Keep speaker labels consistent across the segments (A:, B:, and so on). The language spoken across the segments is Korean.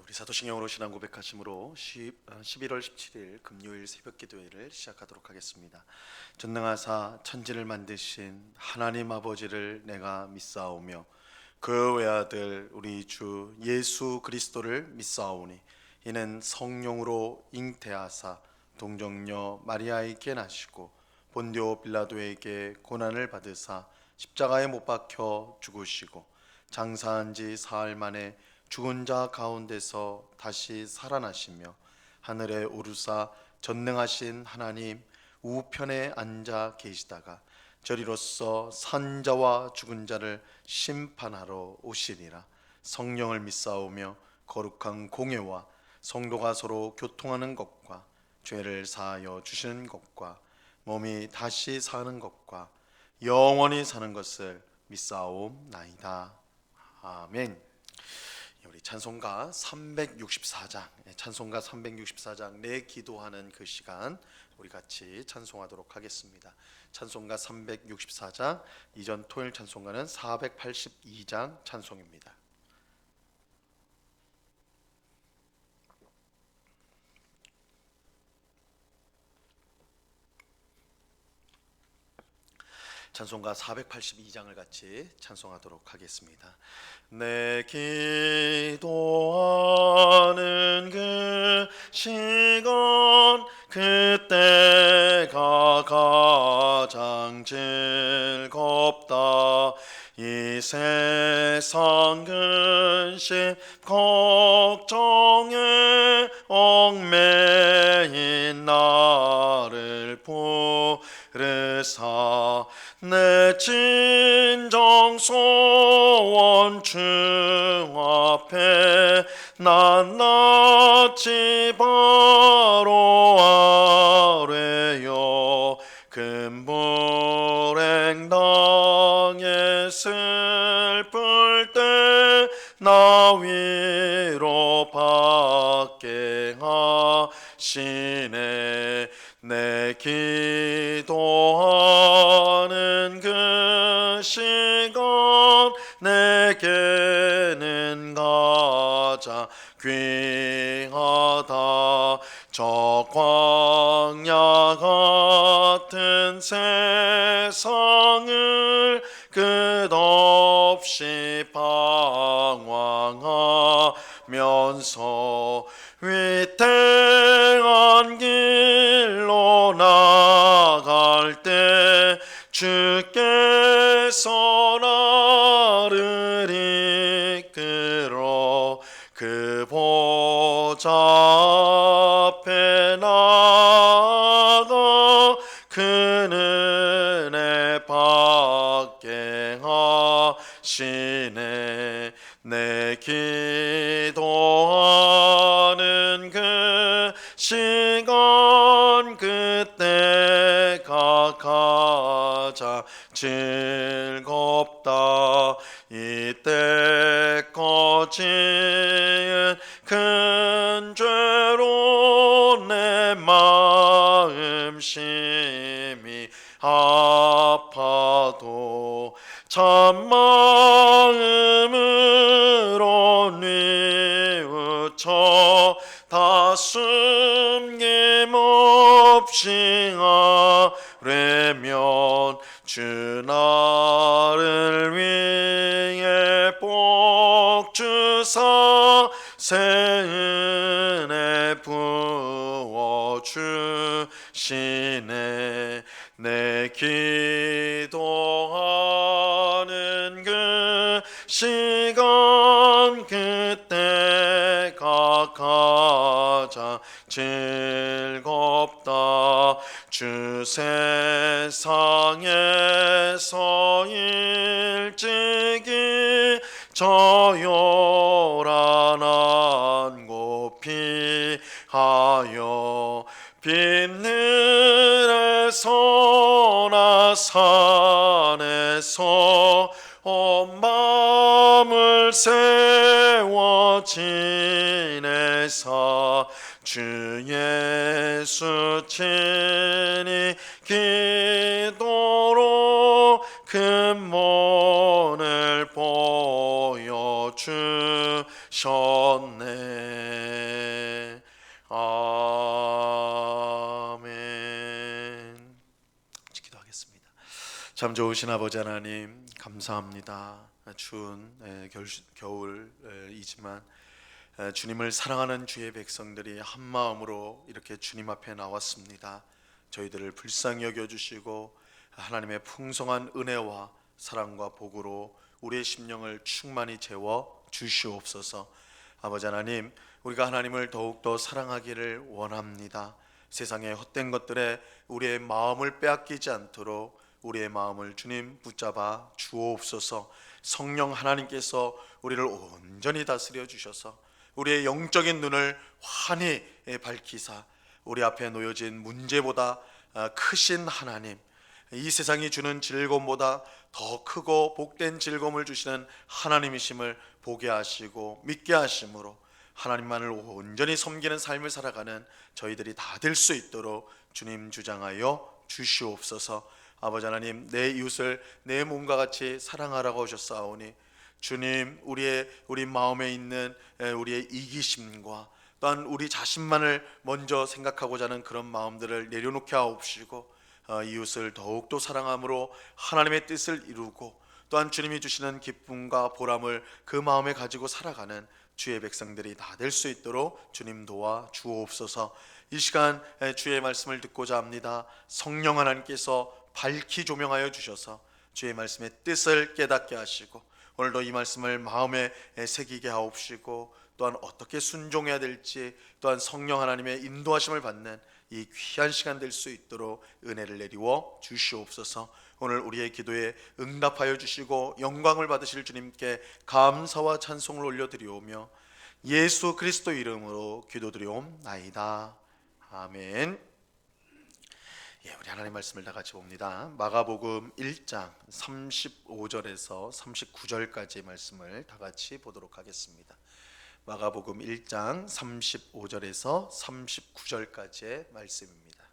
A: 우리 사도신경으로 신앙 고백하심으로 11월 17일 금요일 새벽 기도회를 시작하도록 하겠습니다. 전능하사 천지를 만드신 하나님 아버지를 내가 믿사오며 그 외아들 우리 주 예수 그리스도를 믿사오니 이는 성령으로 잉태하사 동정녀 마리아에게 나시고 본디오 빌라도에게 고난을 받으사 십자가에 못 박혀 죽으시고 장사한 지 사흘 만에 죽은 자 가운데서 다시 살아나시며 하늘에 오르사 전능하신 하나님 우편에 앉아 계시다가 저리로서 산 자와 죽은 자를 심판하러 오시리라. 성령을 믿사오며 거룩한 공예와 성도가 서로 교통하는 것과 죄를 사하여 주시는 것과 몸이 다시 사는 것과 영원히 사는 것을 믿사옵나이다. 아멘. 우리 찬송가 364장 내 기도하는 그 시간 우리 같이 찬송하도록 하겠습니다. 찬송가 364장, 이전 토요일 찬송가는 482장 찬송입니다. 찬송가 482장을 같이 찬송하도록 하겠습니다. 내 기도하는 그 시간 그때가 가장 즐겁다. 이 세상 근심 걱정에 얽매인 나를 부르사 내 진정 소원 주 앞에 낱낱이 바로 아뢰요. 금불행 당에 슬플 때 나 위로 받게 하시네. 내 기도하는 그 시간 내게는 가장 귀하다. 저 광야 같은 세상을 끝없이 방황하면서 위태한 길로 나갈 때 주께서 나를 이끌어 그 보좌 앞에 나가 그 은혜 받게 하시네. 내 기도하는 그 시간 그때가 가장 즐겁다. 이때까지는 큰 죄로 내 마음 심히 아파도 참마음으로 뉘우쳐 다 숨김없이 아뢰면 주 나를 위해 복 주사 새 은혜 부어 주시네. 내 기도하는 그 시간 그때가 가장 즐겁다. 주 세상에서 일찍이 저 요란한 곳 피하여 빈들에서나 산에서 온 마음을 세워 지내사 주 예수 친히 기도로 근본을 보여주시네. 주셨네. 아멘. 기도하겠습니다. 참 좋으신 아버지 하나님, 감사합니다. 추운 겨울이지만 주님을 사랑하는 주의 백성들이 한 마음으로 이렇게 주님 앞에 나왔습니다. 저희들을 불쌍히 여겨주시고 하나님의 풍성한 은혜와 사랑과 복으로 우리의 심령을 충만히 채워 주시옵소서. 아버지 하나님, 우리가 하나님을 더욱더 사랑하기를 원합니다. 세상의 헛된 것들에 우리의 마음을 빼앗기지 않도록 우리의 마음을 주님 붙잡아 주옵소서. 성령 하나님께서 우리를 온전히 다스려 주셔서 우리의 영적인 눈을 환히 밝히사 우리 앞에 놓여진 문제보다 크신 하나님, 이 세상이 주는 즐거움보다 더 크고 복된 즐거움을 주시는 하나님이심을 보게 하시고 믿게 하심으로 하나님만을 온전히 섬기는 삶을 살아가는 저희들이 다 될 수 있도록 주님 주장하여 주시옵소서. 아버지 하나님, 내 이웃을 내 몸과 같이 사랑하라고 하셨사오니 주님, 우리 마음에 있는 우리의 이기심과 또한 우리 자신만을 먼저 생각하고자 하는 그런 마음들을 내려놓게 하옵시고 이웃을 더욱더 사랑함으로 하나님의 뜻을 이루고 또한 주님이 주시는 기쁨과 보람을 그 마음에 가지고 살아가는 주의 백성들이 다 될 수 있도록 주님 도와 주옵소서. 이 시간 주의 말씀을 듣고자 합니다. 성령 하나님께서 밝히 조명하여 주셔서 주의 말씀의 뜻을 깨닫게 하시고 오늘도 이 말씀을 마음에 새기게 하옵시고 또한 어떻게 순종해야 될지 또한 성령 하나님의 인도하심을 받는 이 귀한 시간 될 수 있도록 은혜를 내리워 주시옵소서. 오늘 우리의 기도에 응답하여 주시고 영광을 받으실 주님께 감사와 찬송을 올려드리오며 예수 그리스도 이름으로 기도드리옵나이다. 아멘. 우리 하나님 말씀을 다 같이 봅니다. 마가복음 1장 35절에서 39절까지의 말씀을 다 같이 보도록 하겠습니다. 마가복음 1장 35절에서 39절까지의 말씀입니다.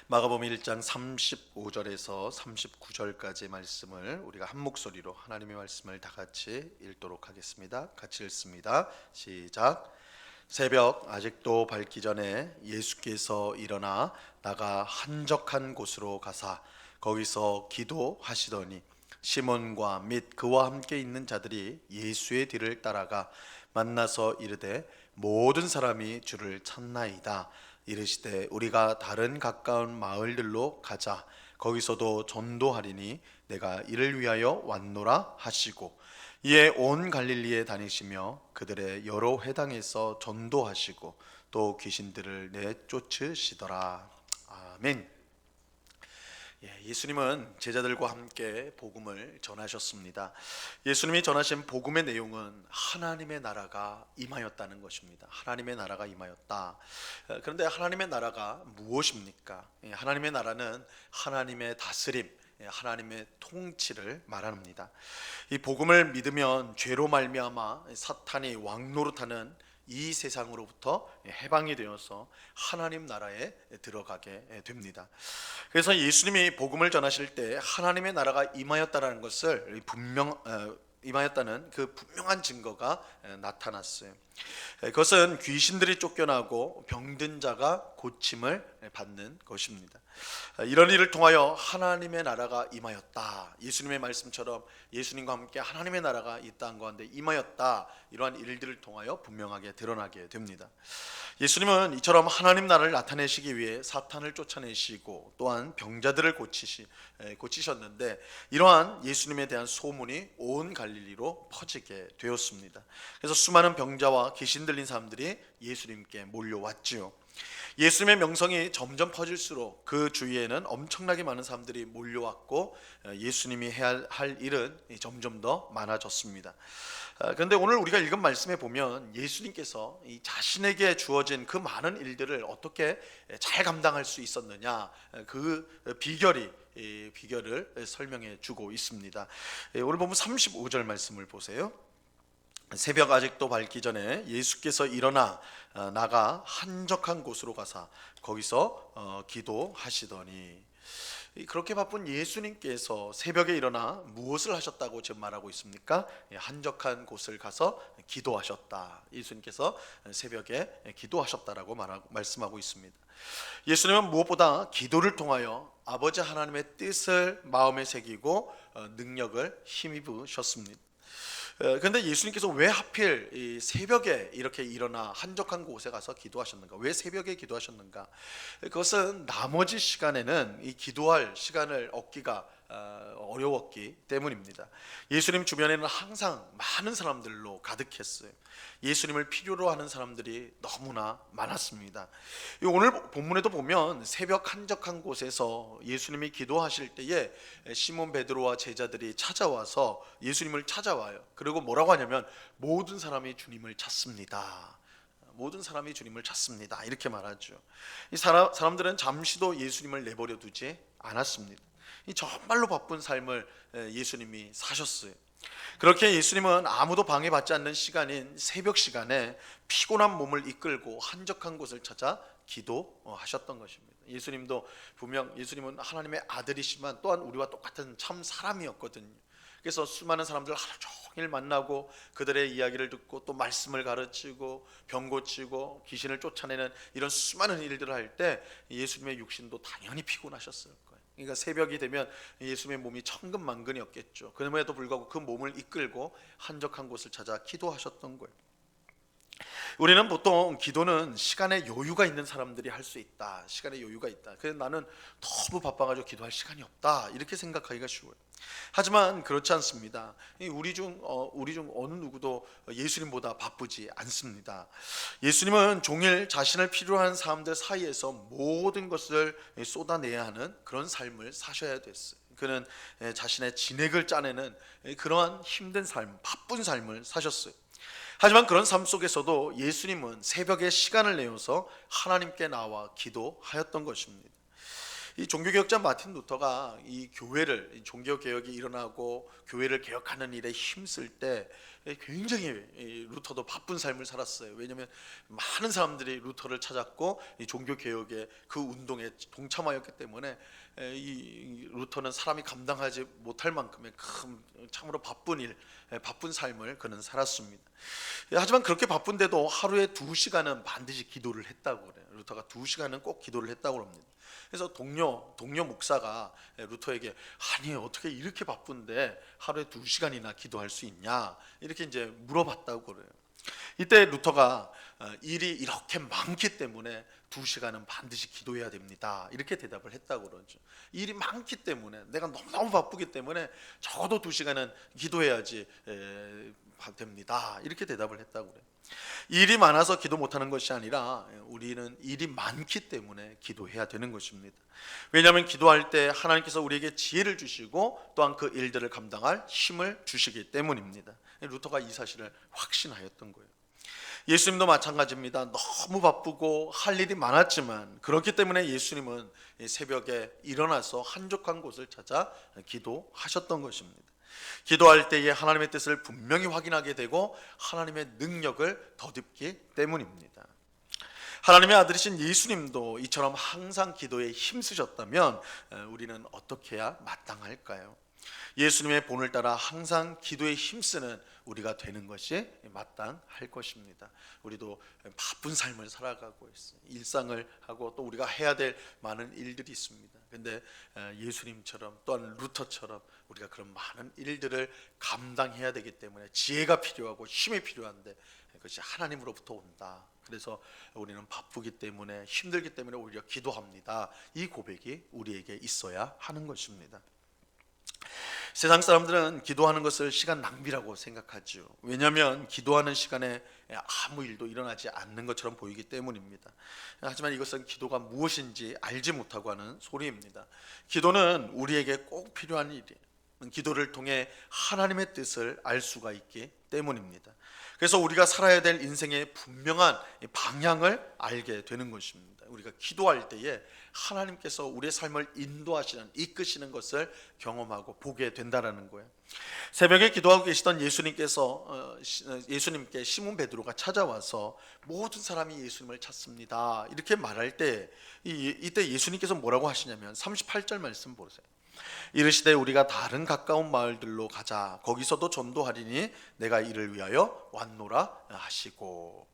A: 마가복음 1장 35절에서 39절까지의 말씀을 우리가 한 목소리로 하나님의 말씀을 다 같이 읽도록 하겠습니다. 같이 읽습니다. 시작. 새벽 아직도 밝기 전에 예수께서 일어나 나가 한적한 곳으로 가사 거기서 기도하시더니 시몬과 및 그와 함께 있는 자들이 예수의 뒤를 따라가 만나서 이르되 모든 사람이 주를 찾나이다. 이르시되 우리가 다른 가까운 마을들로 가자. 거기서도 전도하리니 내가 이를 위하여 왔노라 하시고 이에 온 갈릴리에 다니시며 그들의 여러 회당에서 전도하시고 또 귀신들을 내쫓으시더라. 아멘. 예수님은 제자들과 함께 복음을 전하셨습니다. 예수님이 전하신 복음의 내용은 하나님의 나라가 임하였다는 것입니다. 하나님의 나라가 임하였다. 그런데 하나님의 나라가 무엇입니까? 하나님의 나라는 하나님의 다스림, 하나님의 통치를 말합니다. 이 복음을 믿으면 죄로 말미암아 사탄이 왕노릇하는 이 세상으로부터 해방이 되어서 하나님 나라에 들어가게 됩니다. 그래서 예수님이 복음을 전하실 때 하나님의 나라가 임하였다라는 것을 임하였다는 그 분명한 증거가 나타났어요. 그것은 귀신들이 쫓겨나고 병든 자가 고침을 받는 것입니다. 이런 일을 통하여 하나님의 나라가 임하였다. 예수님의 말씀처럼 예수님과 함께 하나님의 나라가 이 땅 가운데 임하였다. 이러한 일들을 통하여 분명하게 드러나게 됩니다. 예수님은 이처럼 하나님 나라를 나타내시기 위해 사탄을 쫓아내시고 또한 병자들을 고치셨는데 이러한 예수님에 대한 소문이 온 갈릴리로 퍼지게 되었습니다. 그래서 수많은 병자와 귀신 들린 사람들이 예수님께 몰려왔지요. 예수님의 명성이 점점 퍼질수록 그 주위에는 엄청나게 많은 사람들이 몰려왔고 예수님이 해야 할 일은 점점 더 많아졌습니다. 그런데 오늘 우리가 읽은 말씀에 보면 예수님께서 이 자신에게 주어진 그 많은 일들을 어떻게 잘 감당할 수 있었느냐, 그 비결을 설명해 주고 있습니다. 오늘 보면 35절 말씀을 보세요. 새벽 아직도 밝기 전에 예수께서 일어나 나가 한적한 곳으로 가사 거기서 기도하시더니, 그렇게 바쁜 예수님께서 새벽에 일어나 무엇을 하셨다고 지금 말하고 있습니까? 한적한 곳을 가서 기도하셨다. 예수님께서 새벽에 기도하셨다라고 말씀하고 있습니다. 예수님은 무엇보다 기도를 통하여 아버지 하나님의 뜻을 마음에 새기고 능력을 힘입으셨습니다. 그런데 예수님께서 왜 하필 이 새벽에 이렇게 일어나 한적한 곳에 가서 기도하셨는가? 왜 새벽에 기도하셨는가? 그것은 나머지 시간에는 이 기도할 시간을 얻기가 어려웠기 때문입니다. 예수님 주변에는 항상 많은 사람들로 가득했어요. 예수님을 필요로 하는 사람들이 너무나 많았습니다. 오늘 본문에도 보면 새벽 한적한 곳에서 예수님이 기도하실 때에 시몬 베드로와 제자들이 찾아와서 예수님을 찾아와요. 그리고 뭐라고 하냐면 모든 사람이 주님을 찾습니다. 모든 사람이 주님을 찾습니다. 이렇게 말하죠. 이 사람들은 잠시도 예수님을 내버려 두지 않았습니다. 이 정말로 바쁜 삶을 예수님이 사셨어요. 그렇게 예수님은 아무도 방해받지 않는 시간인 새벽 시간에 피곤한 몸을 이끌고 한적한 곳을 찾아 기도하셨던 것입니다. 예수님도 분명 예수님은 하나님의 아들이시지만 또한 우리와 똑같은 참 사람이었거든요. 그래서 수많은 사람들 하루 종일 만나고 그들의 이야기를 듣고 또 말씀을 가르치고 병 고치고 귀신을 쫓아내는 이런 수많은 일들을 할 때 예수님의 육신도 당연히 피곤하셨을 거예요. 그러니까 새벽이 되면 예수님의 몸이 천근만근이었겠죠. 그럼에도 불구하고 그 몸을 이끌고 한적한 곳을 찾아 기도하셨던 거예요. 우리는 보통 기도는 시간에 여유가 있는 사람들이 할 수 있다. 시간에 여유가 있다. 그래서 나는 너무 바빠가지고 기도할 시간이 없다. 이렇게 생각하기가 쉬워요. 하지만 그렇지 않습니다. 우리 중 어느 누구도 예수님보다 바쁘지 않습니다. 예수님은 종일 자신을 필요한 사람들 사이에서 모든 것을 쏟아내야 하는 그런 삶을 사셔야 됐어요. 그는 자신의 진액을 짜내는 그러한 힘든 삶, 바쁜 삶을 사셨어요. 하지만 그런 삶 속에서도 예수님은 새벽에 시간을 내어서 하나님께 나와 기도하였던 것입니다. 이 종교개혁자 마틴 루터가 이 교회를 종교 개혁이 일어나고 교회를 개혁하는 일에 힘쓸 때 굉장히 루터도 바쁜 삶을 살았어요. 왜냐하면 많은 사람들이 루터를 찾았고 이 종교 개혁의 그 운동에 동참하였기 때문에 이 루터는 사람이 감당하지 못할 만큼의 큰 참으로 바쁜 삶을 그는 살았습니다. 하지만 그렇게 바쁜데도 하루에 2시간은 반드시 기도를 했다고 그래요. 루터가 2시간은 꼭 기도를 했다고 합니다. 그래서 동료 목사가 루터에게 아니 어떻게 이렇게 바쁜데 하루에 2시간이나 기도할 수 있냐 이렇게 이제 물어봤다고 그래요. 이때 루터가 일이 이렇게 많기 때문에 2시간은 반드시 기도해야 됩니다. 이렇게 대답을 했다고 그러죠. 일이 많기 때문에 내가 너무 바쁘기 때문에 적어도 2시간은 기도해야지 됩니다. 이렇게 대답을 했다고 그래요. 일이 많아서 기도 못하는 것이 아니라 우리는 일이 많기 때문에 기도해야 되는 것입니다. 왜냐하면 기도할 때 하나님께서 우리에게 지혜를 주시고 또한 그 일들을 감당할 힘을 주시기 때문입니다. 루터가 이 사실을 확신하였던 거예요. 예수님도 마찬가지입니다. 너무 바쁘고 할 일이 많았지만 그렇기 때문에 예수님은 새벽에 일어나서 한적한 곳을 찾아 기도하셨던 것입니다. 기도할 때에 하나님의 뜻을 분명히 확인하게 되고 하나님의 능력을 덧입기 때문입니다. 하나님의 아들이신 예수님도 이처럼 항상 기도에 힘쓰셨다면 우리는 어떻게 해야 마땅할까요? 예수님의 본을 따라 항상 기도에 힘쓰는 우리가 되는 것이 마땅할 것입니다. 우리도 바쁜 삶을 살아가고 있어요. 일상을 하고 또 우리가 해야 될 많은 일들이 있습니다. 근데 예수님처럼 또한 루터처럼 우리가 그런 많은 일들을 감당해야 되기 때문에 지혜가 필요하고 힘이 필요한데 그것이 하나님으로부터 온다. 그래서 우리는 바쁘기 때문에 힘들기 때문에 오히려 기도합니다. 이 고백이 우리에게 있어야 하는 것입니다. 세상 사람들은 기도하는 것을 시간 낭비라고 생각하죠. 왜냐하면 기도하는 시간에 아무 일도 일어나지 않는 것처럼 보이기 때문입니다. 하지만 이것은 기도가 무엇인지 알지 못하고 하는 소리입니다. 기도는 우리에게 꼭 필요한 일이에요. 기도를 통해 하나님의 뜻을 알 수가 있기 때문입니다. 그래서 우리가 살아야 될 인생의 분명한 방향을 알게 되는 것입니다. 우리가 기도할 때에 하나님께서 우리의 삶을 인도하시는, 이끄시는 것을 경험하고 보게 된다라는 거예요. 새벽에 기도하고 계시던 예수님께 시몬 베드로가 찾아와서 모든 사람이 예수님을 찾습니다 이렇게 말할 때 이때 예수님께서 뭐라고 하시냐면 38절 말씀 보세요. 이르시되 우리가 다른 가까운 마을들로 가자. 거기서도 전도하리니 내가 이를 위하여 왔노라 하시고,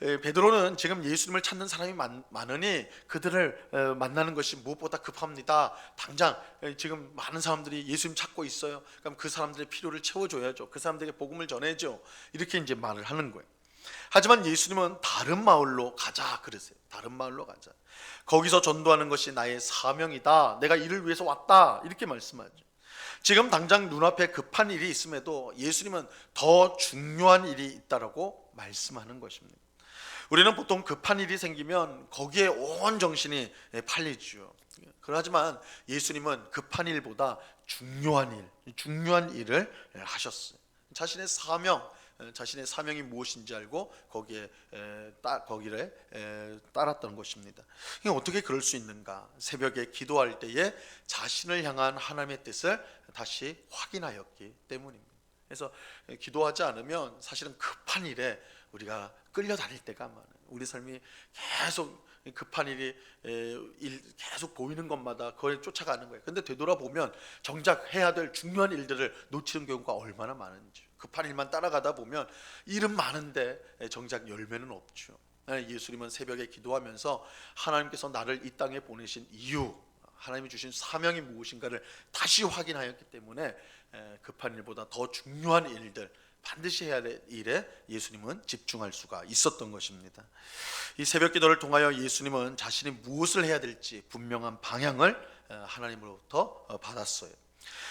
A: 베드로는 지금 예수님을 찾는 사람이 많으니 그들을 만나는 것이 무엇보다 급합니다. 당장 지금 많은 사람들이 예수님 찾고 있어요. 그럼 그 사람들의 필요를 채워줘야죠. 그 사람들에게 복음을 전해줘. 이렇게 이제 말을 하는 거예요. 하지만 예수님은 다른 마을로 가자 그러세요. 다른 마을로 가자. 거기서 전도하는 것이 나의 사명이다. 내가 이를 위해서 왔다. 이렇게 말씀하죠. 지금 당장 눈앞에 급한 일이 있음에도 예수님은 더 중요한 일이 있다라고 말씀하는 것입니다. 우리는 보통 급한 일이 생기면 거기에 온 정신이 팔리죠. 그렇지만 예수님은 급한 일보다 중요한 일을 하셨어요. 자신의 사명이 무엇인지 알고 거기를 따랐던 것입니다. 이게 어떻게 그럴 수 있는가? 새벽에 기도할 때에 자신을 향한 하나님의 뜻을 다시 확인하였기 때문입니다. 그래서 기도하지 않으면 사실은 급한 일에 우리가 끌려다닐 때가 많아요. 우리 삶이 계속 급한 일이 계속 보이는 것마다 그걸 쫓아가는 거예요. 근데 되돌아보면 정작 해야 될 중요한 일들을 놓치는 경우가 얼마나 많은지. 급한 일만 따라가다 보면 일은 많은데 정작 열매는 없죠. 예수님은 새벽에 기도하면서 하나님께서 나를 이 땅에 보내신 이유, 하나님이 주신 사명이 무엇인가를 다시 확인하였기 때문에 급한 일보다 더 중요한 일들, 반드시 해야 될 일에 예수님은 집중할 수가 있었던 것입니다. 이 새벽 기도를 통하여 예수님은 자신이 무엇을 해야 될지 분명한 방향을 하나님으로부터 받았어요.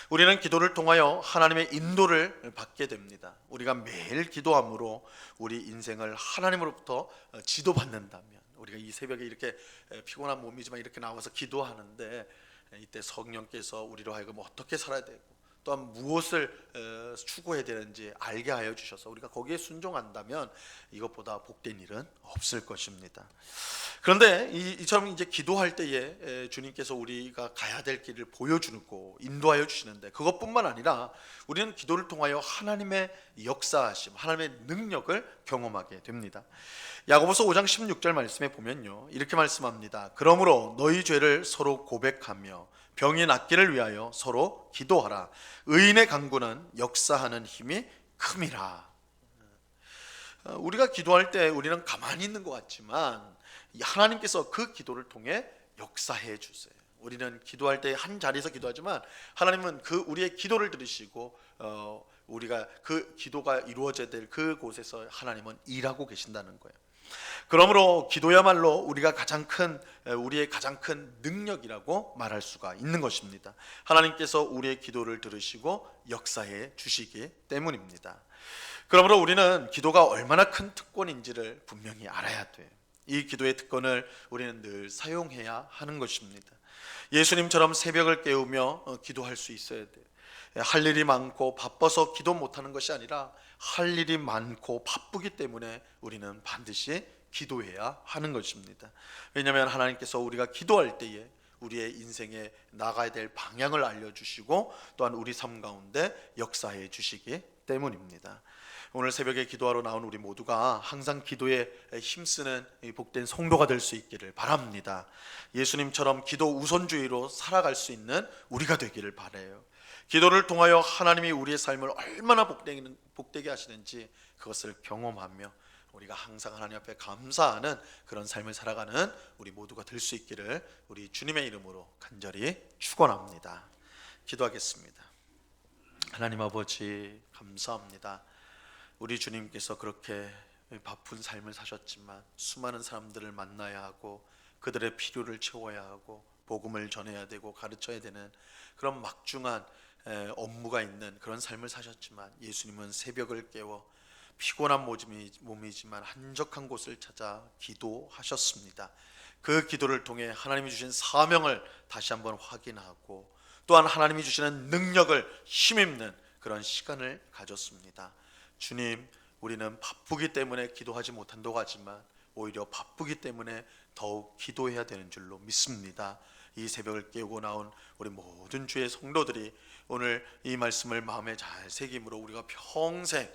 A: 우리는 기도를 통하여 하나님의 인도를 받게 됩니다. 우리가 매일 기도함으로 우리 인생을 하나님으로부터 지도받는다면, 우리가 이 새벽에 이렇게 피곤한 몸이지만 이렇게 나와서 기도하는데 이때 성령께서 우리로 하여금 어떻게 살아야 되고 또한 무엇을 추구해야 되는지 알게 하여 주셔서 우리가 거기에 순종한다면 이것보다 복된 일은 없을 것입니다. 그런데 이처럼 이제 기도할 때에 주님께서 우리가 가야 될 길을 보여주고 인도하여 주시는데, 그것뿐만 아니라 우리는 기도를 통하여 하나님의 역사하심, 하나님의 능력을 경험하게 됩니다. 야고보서 5장 16절 말씀에 보면요, 이렇게 말씀합니다. 그러므로 너희 죄를 서로 고백하며 병이 낫기를 위하여 서로 기도하라. 의인의 간구는 역사하는 힘이 큼이라. 우리가 기도할 때 우리는 가만히 있는 것 같지만 하나님께서 그 기도를 통해 역사해 주세요. 우리는 기도할 때 한 자리에서 기도하지만 하나님은 그 우리의 기도를 들으시고 우리가 그 기도가 이루어져야 될 그곳에서 하나님은 일하고 계신다는 거예요. 그러므로 기도야말로 우리의 가장 큰 능력이라고 말할 수가 있는 것입니다. 하나님께서 우리의 기도를 들으시고 역사해 주시기 때문입니다. 그러므로 우리는 기도가 얼마나 큰 특권인지를 분명히 알아야 돼요. 이 기도의 특권을 우리는 늘 사용해야 하는 것입니다. 예수님처럼 새벽을 깨우며 기도할 수 있어야 돼요. 할 일이 많고 바빠서 기도 못하는 것이 아니라 할 일이 많고 바쁘기 때문에 우리는 반드시 기도해야 하는 것입니다. 왜냐하면 하나님께서 우리가 기도할 때에 우리의 인생에 나가야 될 방향을 알려주시고 또한 우리 삶 가운데 역사해 주시기 때문입니다. 오늘 새벽에 기도하러 나온 우리 모두가 항상 기도에 힘쓰는 복된 성도가 될 수 있기를 바랍니다. 예수님처럼 기도 우선주의로 살아갈 수 있는 우리가 되기를 바라요. 기도를 통하여 하나님이 우리의 삶을 얼마나 복되게 하시는지 그것을 경험하며 우리가 항상 하나님 앞에 감사하는 그런 삶을 살아가는 우리 모두가 될 수 있기를 우리 주님의 이름으로 간절히 축원합니다. 기도하겠습니다. 하나님 아버지 감사합니다. 우리 주님께서 그렇게 바쁜 삶을 사셨지만 수많은 사람들을 만나야 하고 그들의 필요를 채워야 하고 복음을 전해야 되고 가르쳐야 되는 그런 막중한 업무가 있는 그런 삶을 사셨지만 예수님은 새벽을 깨워 피곤한 몸이지만 한적한 곳을 찾아 기도하셨습니다. 그 기도를 통해 하나님이 주신 사명을 다시 한번 확인하고 또한 하나님이 주시는 능력을 힘입는 그런 시간을 가졌습니다. 주님, 우리는 바쁘기 때문에 기도하지 못한다고 하지만 오히려 바쁘기 때문에 더욱 기도해야 되는 줄로 믿습니다. 이 새벽을 깨우고 나온 우리 모든 주의 성도들이 오늘 이 말씀을 마음에 잘 새김으로 우리가 평생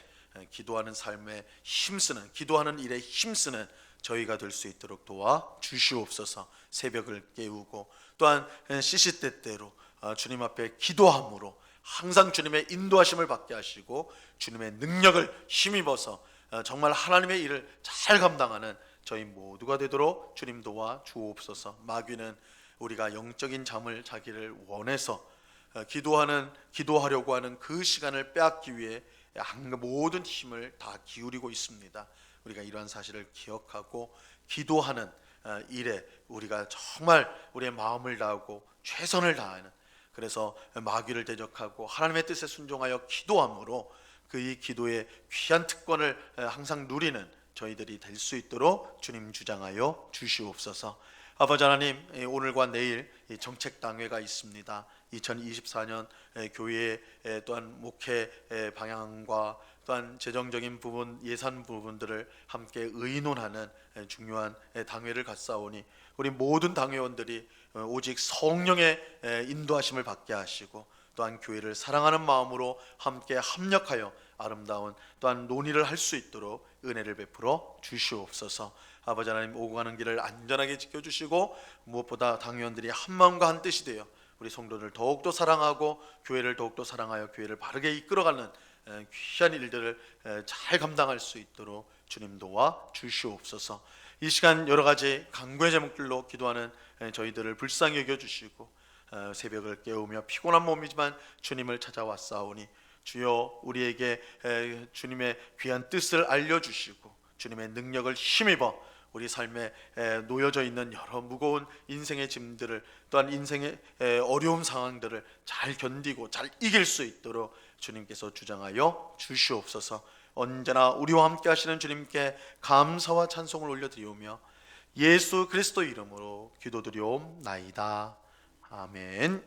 A: 기도하는 삶에 힘쓰는, 기도하는 일에 힘쓰는 저희가 될 수 있도록 도와 주시옵소서. 새벽을 깨우고 또한 시시때때로 주님 앞에 기도함으로 항상 주님의 인도하심을 받게 하시고 주님의 능력을 힘입어서 정말 하나님의 일을 잘 감당하는 저희 모두가 되도록 주님 도와 주옵소서. 마귀는 우리가 영적인 잠을 자기를 원해서 기도하려고 하는 그 시간을 빼앗기 위해 모든 힘을 다 기울이고 있습니다. 우리가 이러한 사실을 기억하고 기도하는 일에 우리가 정말 우리의 마음을 다하고 최선을 다하는, 그래서 마귀를 대적하고 하나님의 뜻에 순종하여 기도함으로 그 이 기도의 귀한 특권을 항상 누리는 저희들이 될 수 있도록 주님 주장하여 주시옵소서. 아버지 하나님, 오늘과 내일 정책당회가 있습니다. 2024년 교회의 또한 목회 방향과 또한 재정적인 부분, 예산 부분들을 함께 의논하는 중요한 당회를 갖사오니 우리 모든 당회원들이 오직 성령의 인도하심을 받게 하시고 또한 교회를 사랑하는 마음으로 함께 합력하여 아름다운 또한 논의를 할 수 있도록 은혜를 베풀어 주시옵소서. 아버지 하나님, 오고 가는 길을 안전하게 지켜주시고 무엇보다 당회원들이 한 마음과 한 뜻이 되어 우리 성도를 더욱더 사랑하고 교회를 더욱더 사랑하여 교회를 바르게 이끌어가는 귀한 일들을 잘 감당할 수 있도록 주님 도와 주시옵소서. 이 시간 여러 가지 간구의 제목들로 기도하는 저희들을 불쌍히 여겨주시고 새벽을 깨우며 피곤한 몸이지만 주님을 찾아왔사오니 주여 우리에게 주님의 귀한 뜻을 알려주시고 주님의 능력을 힘입어 우리 삶에 놓여져 있는 여러 무거운 인생의 짐들을 또한 인생의 어려운 상황들을 잘 견디고 잘 이길 수 있도록 주님께서 주장하여 주시옵소서. 언제나 우리와 함께 하시는 주님께 감사와 찬송을 올려드리오며 예수 그리스도 이름으로 기도드리옵나이다. 아멘.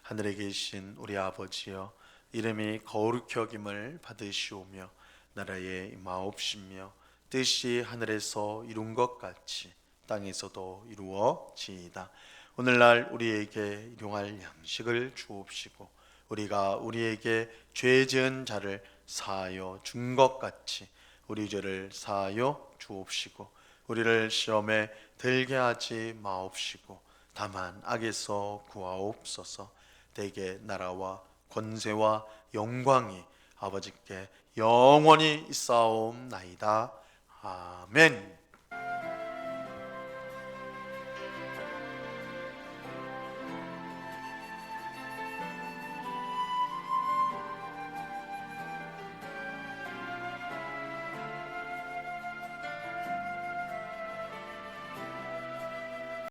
A: 하늘에 계신 우리 아버지여, 이름이 거룩히 여김을 받으시오며 나라의 임하옵시며 뜻이 하늘에서 이룬 것 같이 땅에서도 이루어지이다. 오늘날 우리에게 일용할 양식을 주옵시고 우리가 우리에게 죄 지은 자를 사하여 준 것 같이 우리 죄를 사하여 주옵시고 우리를 시험에 들게 하지 마옵시고 다만 악에서 구하옵소서. 대개 나라와 권세와 영광이 아버지께 영원히 있사옵나이다. 아멘.